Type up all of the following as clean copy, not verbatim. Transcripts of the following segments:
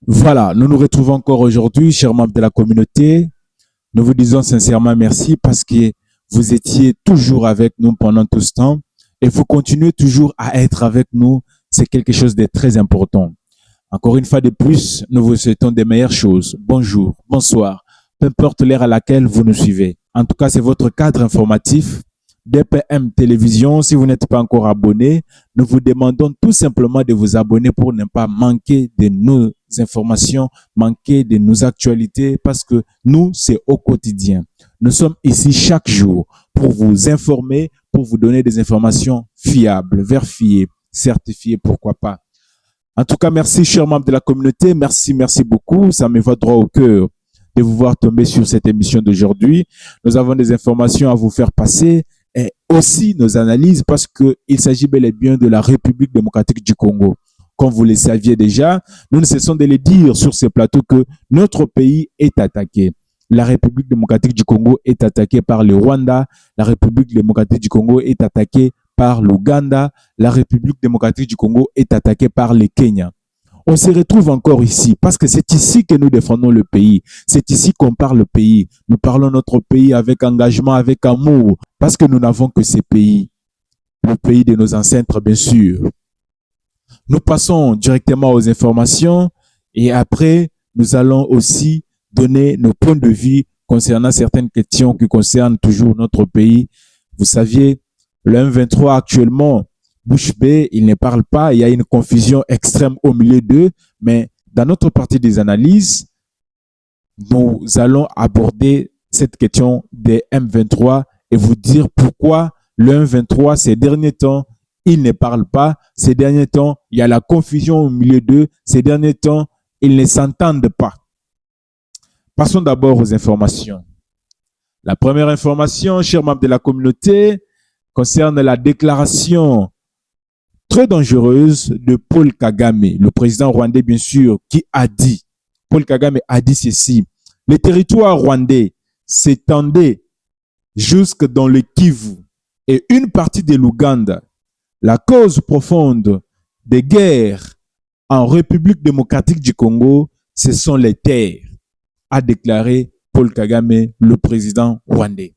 Voilà, nous nous retrouvons encore aujourd'hui, chers membres de la communauté. Nous vous disons sincèrement merci parce que vous étiez toujours avec nous pendant tout ce temps et vous continuez toujours à être avec nous. C'est quelque chose de très important. Encore une fois de plus, nous vous souhaitons des meilleures choses. Bonjour, bonsoir, peu importe l'heure à laquelle vous nous suivez. En tout cas, c'est votre cadre informatif DPM Télévision. Si vous n'êtes pas encore abonné, nous vous demandons tout simplement de vous abonner pour ne pas manquer de nos informations, manquer de nos actualités, parce que nous, c'est au quotidien. Nous sommes ici chaque jour pour vous informer, pour vous donner des informations fiables, vérifiées, certifiées, pourquoi pas. En tout cas, merci, chers membres de la communauté. Merci beaucoup. Ça me va droit au cœur de vous voir tomber sur cette émission d'aujourd'hui. Nous avons des informations à vous faire passer et aussi nos analyses parce qu'il s'agit bel et bien de la République démocratique du Congo. Comme vous le saviez déjà, nous ne cessons de le dire sur ces plateaux que notre pays est attaqué. La République démocratique du Congo est attaquée par le Rwanda. La République démocratique du Congo est attaquée par l'Ouganda. La République démocratique du Congo est attaquée par le Kenya. On se retrouve encore ici parce que c'est ici que nous défendons le pays. C'est ici qu'on parle le pays. Nous parlons notre pays avec engagement, avec amour, parce que nous n'avons que ces pays. Le pays de nos ancêtres, bien sûr. Nous passons directement aux informations et après, nous allons aussi donner nos points de vue concernant certaines questions qui concernent toujours notre pays. Vous saviez, le M23 actuellement, bouche bée, il ne parle pas, il y a une confusion extrême au milieu d'eux, mais dans notre partie des analyses, nous allons aborder cette question des M23 et vous dire pourquoi le M23, ces derniers temps, il ne parle pas. Ces derniers temps, il y a la confusion au milieu d'eux. Ces derniers temps, ils ne s'entendent pas. Passons d'abord aux informations. La première information, chers membres de la communauté, concerne la déclaration très dangereuse de Paul Kagame, le président rwandais, bien sûr, qui a dit, Paul Kagame a dit ceci: le territoire rwandais s'étendait jusque dans le Kivu et une partie de l'Ouganda. La cause profonde des guerres en République démocratique du Congo, ce sont les terres, a déclaré Paul Kagame, le président rwandais.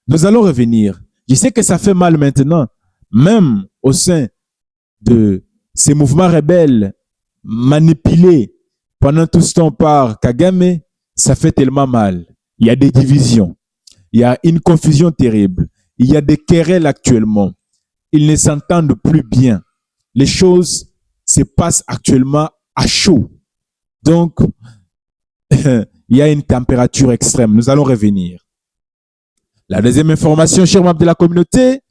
Nous allons revenir. Je sais que ça fait mal maintenant, même au sein de ces mouvements rebelles manipulés pendant tout ce temps par Kagame, ça fait tellement mal. Il y a des divisions, il y a une confusion terrible, il y a des querelles actuellement. Ils ne s'entendent plus bien. Les choses se passent actuellement à chaud. Donc, il y a une température extrême. Nous allons revenir. La deuxième information, chers membres de la communauté,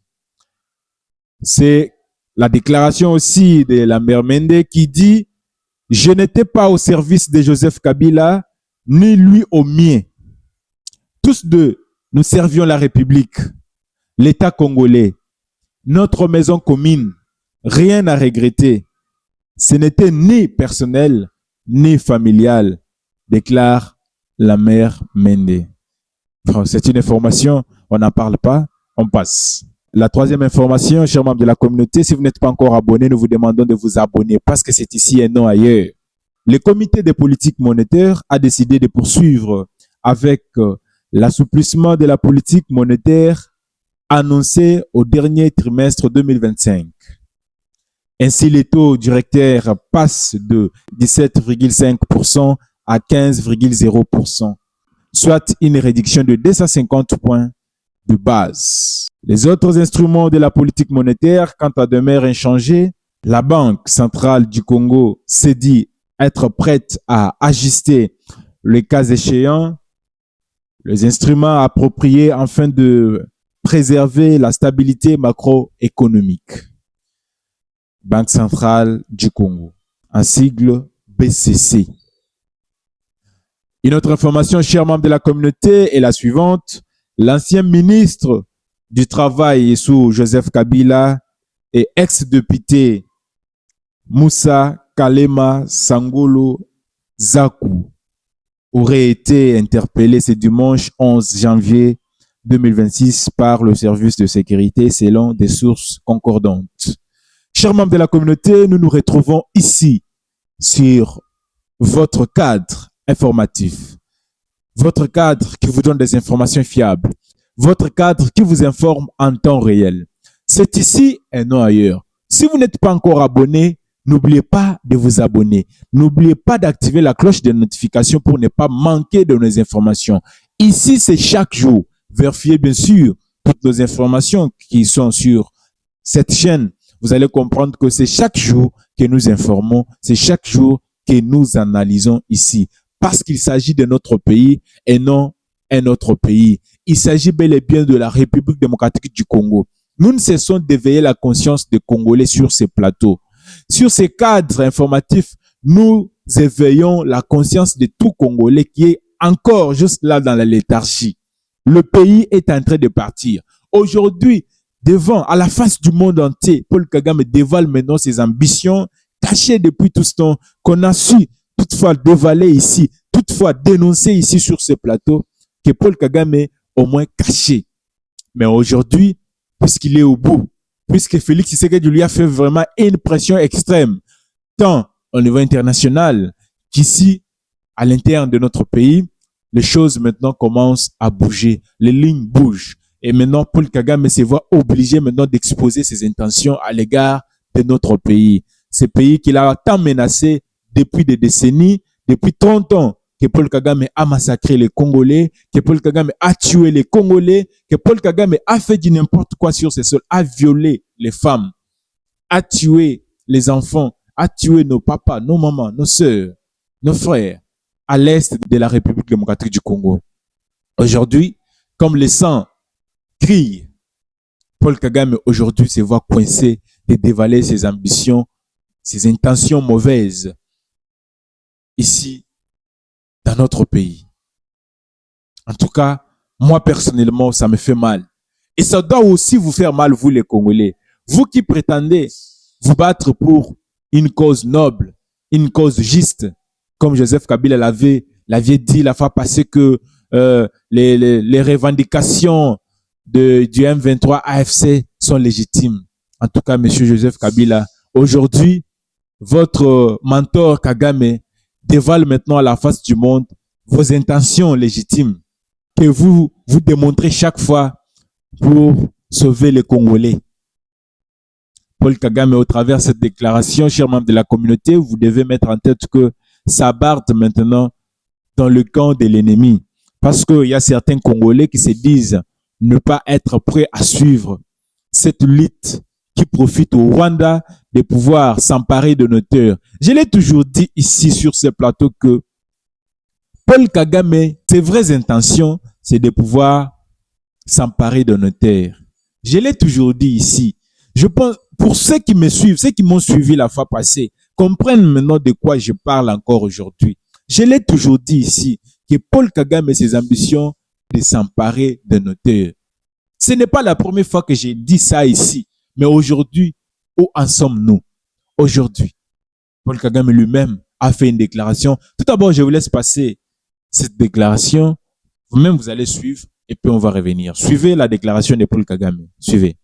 c'est la déclaration aussi de la mère Mende qui dit: je n'étais pas au service de Joseph Kabila, ni lui au mien. Tous deux, nous servions la République, l'État congolais, notre maison commune. Rien à regretter. Ce n'était ni personnel, ni familial, déclare la mère Mende. Bon, c'est une information, on n'en parle pas, on passe. La troisième information, chers membres de la communauté, si vous n'êtes pas encore abonné, nous vous demandons de vous abonner parce que c'est ici et non ailleurs. Le comité de politique monétaire a décidé de poursuivre avec l'assouplissement de la politique monétaire annoncé au dernier trimestre 2025. Ainsi, les taux directeurs passent de 17,5% à 15,0%, soit une réduction de 250 points de base. Les autres instruments de la politique monétaire, quant à demeure inchangés, la Banque centrale du Congo s'est dit être prête à ajuster le cas échéant les instruments appropriés afin de préserver la stabilité macroéconomique. Banque centrale du Congo, en sigle BCC. Une autre information, chers membres de la communauté, est la suivante. L'ancien ministre du Travail sous Joseph Kabila et ex-député Moussa Kalema Sangolo Zakou aurait été interpellé ce dimanche 11 janvier 2026 par le service de sécurité selon des sources concordantes. Chers membres de la communauté, nous nous retrouvons ici sur votre cadre informatif, votre cadre qui vous donne des informations fiables, votre cadre qui vous informe en temps réel. C'est ici et non ailleurs. Si vous n'êtes pas encore abonné, n'oubliez pas de vous abonner. N'oubliez pas d'activer la cloche de notification pour ne pas manquer de nos informations. Ici, c'est chaque jour. Vérifiez bien sûr toutes nos informations qui sont sur cette chaîne. Vous allez comprendre que c'est chaque jour que nous informons, c'est chaque jour que nous analysons ici. Parce qu'il s'agit de notre pays et non un autre pays. Il s'agit bel et bien de la République démocratique du Congo. Nous ne cessons d'éveiller la conscience des Congolais sur ces plateaux. Sur ces cadres informatifs, nous éveillons la conscience de tout Congolais qui est encore juste là dans la léthargie. Le pays est en train de partir. Aujourd'hui, à la face du monde entier, Paul Kagame dévoile maintenant ses ambitions cachées depuis tout ce temps qu'on a su toutefois dévaler ici, toutefois dénoncer ici sur ce plateau, que Paul Kagame est au moins caché. Mais aujourd'hui, puisqu'il est au bout, puisque Félix Tshisekedi lui a fait vraiment une pression extrême, tant au niveau international qu'ici, à l'intérieur de notre pays, les choses maintenant commencent à bouger, les lignes bougent. Et maintenant, Paul Kagame se voit obligé maintenant d'exposer ses intentions à l'égard de notre pays. Ce pays qu'il a tant menacé depuis des décennies, depuis 30 ans, que Paul Kagame a massacré les Congolais, que Paul Kagame a tué les Congolais, que Paul Kagame a fait du n'importe quoi sur ces sols, a violé les femmes, a tué les enfants, a tué nos papas, nos mamans, nos sœurs, nos frères, à l'est de la République démocratique du Congo. Aujourd'hui, comme le sang crie, Paul Kagame aujourd'hui se voit coincé de dévaler ses ambitions, ses intentions mauvaises ici dans notre pays. En tout cas, moi personnellement, ça me fait mal. Et ça doit aussi vous faire mal, vous les Congolais. Vous qui prétendez vous battre pour une cause noble, une cause juste, comme Joseph Kabila l'avait dit la fois passée que les revendications du M23 AFC sont légitimes. En tout cas, monsieur Joseph Kabila, aujourd'hui, votre mentor Kagame dévoile maintenant à la face du monde vos intentions légitimes que vous démontrez chaque fois pour sauver les Congolais. Paul Kagame, au travers de cette déclaration, chers membres de la communauté, vous devez mettre en tête que ça barde maintenant dans le camp de l'ennemi. Parce qu'il y a certains Congolais qui se disent ne pas être prêts à suivre cette lutte qui profite au Rwanda de pouvoir s'emparer de nos terres. Je l'ai toujours dit ici sur ce plateau que Paul Kagame, ses vraies intentions, c'est de pouvoir s'emparer de nos terres. Je l'ai toujours dit ici. Je pense, pour ceux qui me suivent, ceux qui m'ont suivi la fois passée, comprennent maintenant de quoi je parle encore aujourd'hui. Je l'ai toujours dit ici, que Paul Kagame et ses ambitions de s'emparer de nos terres. Ce n'est pas la première fois que j'ai dit ça ici, mais aujourd'hui, où en sommes-nous? Aujourd'hui, Paul Kagame lui-même a fait une déclaration. Tout d'abord, je vous laisse passer cette déclaration. Vous-même, vous allez suivre et puis on va revenir. Suivez la déclaration de Paul Kagame. Suivez.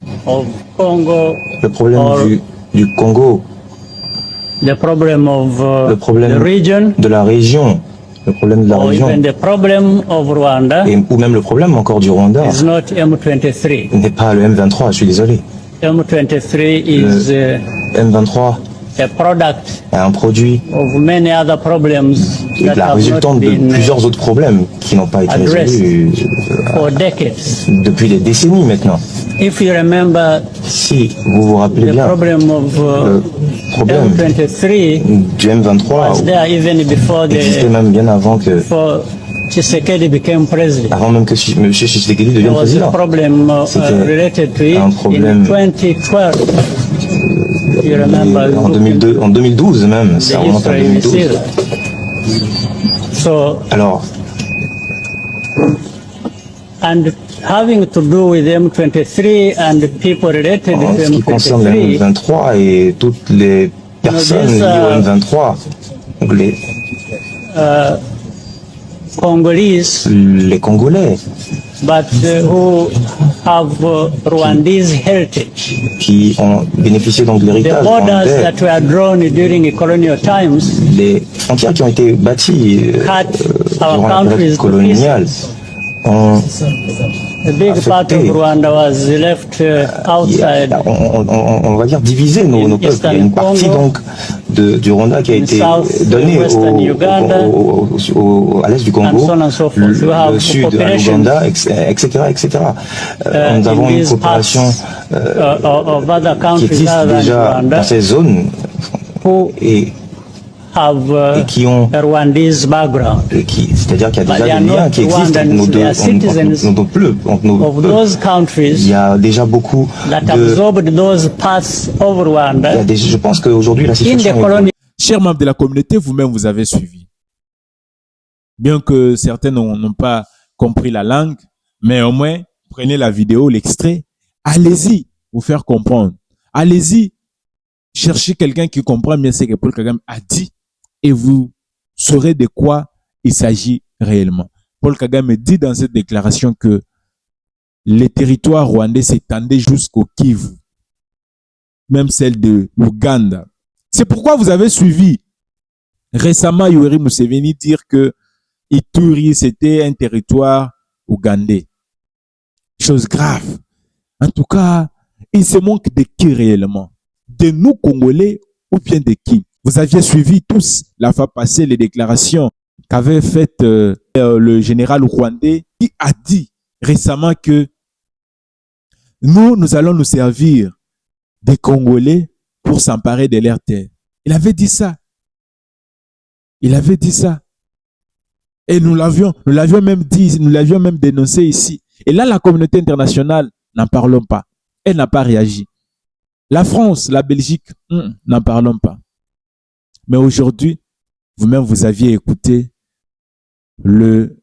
Le problème du Congo, le problème de la région, le problème de la région, ou même le problème encore du Rwanda, n'est pas le M23, je suis désolé. M23 M23 est un produit la résultante de plusieurs autres problèmes qui n'ont pas été résolus depuis des décennies maintenant. Si vous vous rappelez bien, le problème du M23 existait même bien avant que même que M. Tshisekedi devienne président. C'était un problème en 2012 même, ça remonte en 2012. Alors, having to do with M23 and the people related en ce qui concerne le M23 et toutes les personnes liées au M23, donc les Congolais but who have Rwandese heritage. Qui ont bénéficié donc de l'héritage The borders rwandais. that were drawn during colonial times, Les frontières qui ont été bâties durant la période coloniale ont a big part of Rwanda was left outside. on va dire divisé nos peuples. Il y a une partie donc du Rwanda qui a été donnée à l'est du Congo, le sud à l'Ouganda, etc. Nous avons une coopération qui existe déjà dans ces zones et qui ont c'est-à-dire qu'il y a déjà des liens qui existent entre nos deux peuples. Il y a déjà beaucoup je pense qu'aujourd'hui la situation est... Chers membres de la communauté, vous-même vous avez suivi. Bien que certains n'ont pas compris la langue, mais au moins prenez la vidéo, l'extrait, allez-y vous faire comprendre. Allez-y chercher quelqu'un qui comprend bien ce que Paul Kagame a dit et vous saurez de quoi il s'agit réellement. Paul Kagame dit dans cette déclaration que les territoires rwandais s'étendaient jusqu'au Kivu, même celle de l'Ouganda. C'est pourquoi vous avez suivi récemment Yoweri Museveni dire que Ituri c'était un territoire ougandais. Chose grave. En tout cas, il se manque de qui réellement? De nous Congolais ou bien de qui? Vous aviez suivi tous la fois passée les déclarations qu'avait faites le général rwandais qui a dit récemment que nous allons nous servir des Congolais pour s'emparer de leurs terres. Il avait dit ça. Il avait dit ça. Et nous l'avions même dit, nous l'avions même dénoncé ici. Et là, la communauté internationale, n'en parlons pas. Elle n'a pas réagi. La France, la Belgique, n'en parlons pas. Mais aujourd'hui, vous-même, vous aviez écouté le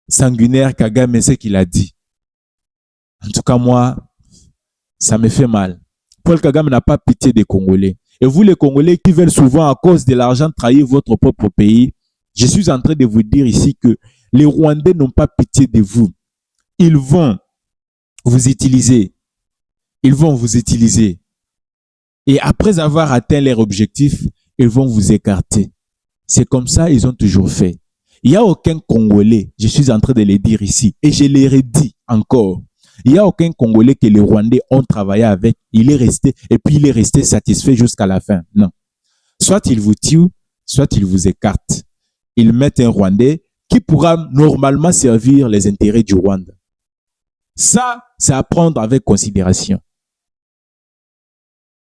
sanguinaire Kagame, ce qu'il a dit. En tout cas, moi, ça me fait mal. Paul Kagame n'a pas pitié des Congolais. Et vous, les Congolais qui veulent souvent, à cause de l'argent, trahir votre propre pays, je suis en train de vous dire ici que les Rwandais n'ont pas pitié de vous. Ils vont vous utiliser. Ils vont vous utiliser. Et après avoir atteint leur objectif, ils vont vous écarter. C'est comme ça ils ont toujours fait. Il n'y a aucun Congolais, je suis en train de le dire ici, et je l'ai redit encore, il n'y a aucun Congolais que les Rwandais ont travaillé avec, il est resté, et puis il est resté satisfait jusqu'à la fin. Non. Soit ils vous tuent, soit ils vous écartent. Ils mettent un Rwandais qui pourra normalement servir les intérêts du Rwanda. Ça, c'est à prendre avec considération.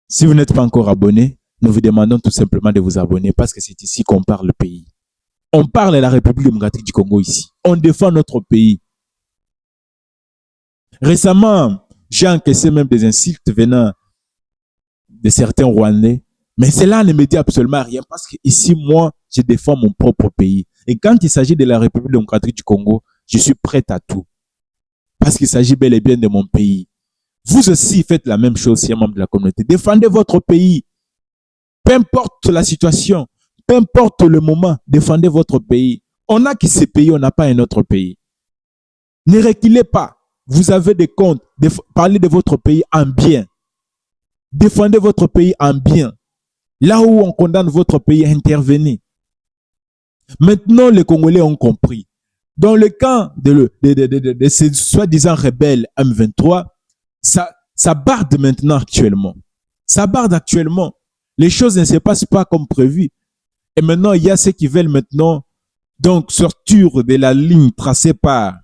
Si vous n'êtes pas encore abonné, nous vous demandons tout simplement de vous abonner parce que c'est ici qu'on parle le pays. On parle de la République démocratique du Congo ici. On défend notre pays. Récemment, j'ai encaissé même des insultes venant de certains Rwandais. Mais cela ne me dit absolument rien parce que ici, moi, je défends mon propre pays. Et quand il s'agit de la République démocratique du Congo, je suis prêt à tout. Parce qu'il s'agit bel et bien de mon pays. Vous aussi faites la même chose, chers membres de la communauté. Défendez votre pays. Peu importe la situation, peu importe le moment, défendez votre pays. On n'a que ce pays, on n'a pas un autre pays. Ne reculez pas. Vous avez des comptes. Parlez de votre pays en bien. Défendez votre pays en bien. Là où on condamne votre pays, intervenez. Maintenant, les Congolais ont compris. Dans le camp de ces soi-disant rebelles M23, ça barde maintenant actuellement. Ça barde actuellement. Les choses ne se passent pas comme prévu. Et maintenant, il y a ceux qui veulent maintenant donc sortir de la ligne tracée par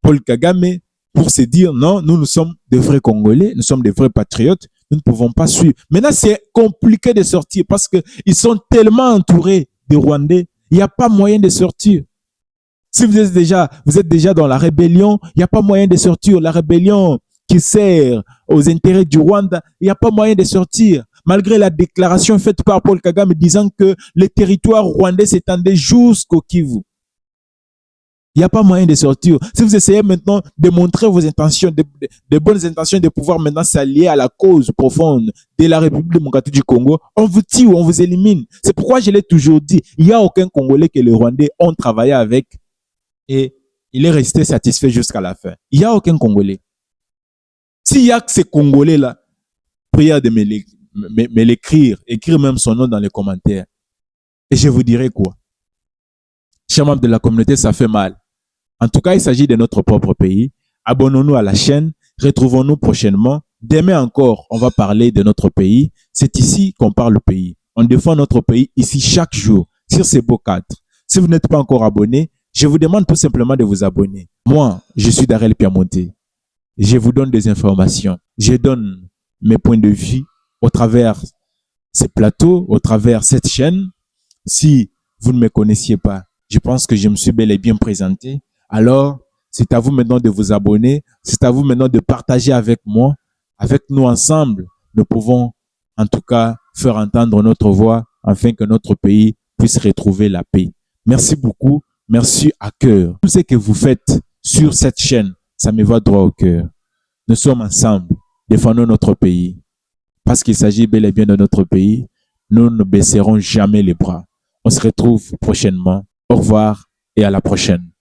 Paul Kagame pour se dire non, nous sommes des vrais Congolais, nous sommes des vrais patriotes, nous ne pouvons pas suivre. Maintenant, c'est compliqué de sortir parce qu'ils sont tellement entourés des Rwandais, il n'y a pas moyen de sortir. Si vous êtes déjà dans la rébellion, il n'y a pas moyen de sortir. La rébellion qui sert aux intérêts du Rwanda, il n'y a pas moyen de sortir. Malgré la déclaration faite par Paul Kagame disant que les territoires rwandais s'étendaient jusqu'au Kivu. Il n'y a pas moyen de sortir. Si vous essayez maintenant de montrer vos intentions, de bonnes intentions de pouvoir maintenant s'allier à la cause profonde de la République démocratique du Congo, on vous tue, on vous élimine. C'est pourquoi je l'ai toujours dit, il n'y a aucun Congolais que les Rwandais ont travaillé avec et il est resté satisfait jusqu'à la fin. Il n'y a aucun Congolais. S'il y a que ces Congolais-là, prière de me l'écrire, écrire même son nom dans les commentaires. Et je vous dirai quoi? Chers membres de la communauté, ça fait mal. En tout cas, il s'agit de notre propre pays. Abonnons-nous à la chaîne. Retrouvons-nous prochainement. Demain encore, on va parler de notre pays. C'est ici qu'on parle le pays. On défend notre pays ici chaque jour sur ces beaux cadres. Si vous n'êtes pas encore abonné, je vous demande tout simplement de vous abonner. Moi, je suis Darel Piamonté. Je vous donne des informations. Je donne mes points de vue au travers ces plateaux, au travers cette chaîne. Si vous ne me connaissiez pas, je pense que je me suis bel et bien présenté. Alors, c'est à vous maintenant de vous abonner. C'est à vous maintenant de partager avec moi. Avec nous ensemble, nous pouvons en tout cas faire entendre notre voix afin que notre pays puisse retrouver la paix. Merci beaucoup. Merci à cœur. Tout ce que vous faites sur cette chaîne, ça me va droit au cœur. Nous sommes ensemble. Défendons notre pays. Parce qu'il s'agit bel et bien de notre pays, nous ne baisserons jamais les bras. On se retrouve prochainement. Au revoir et à la prochaine.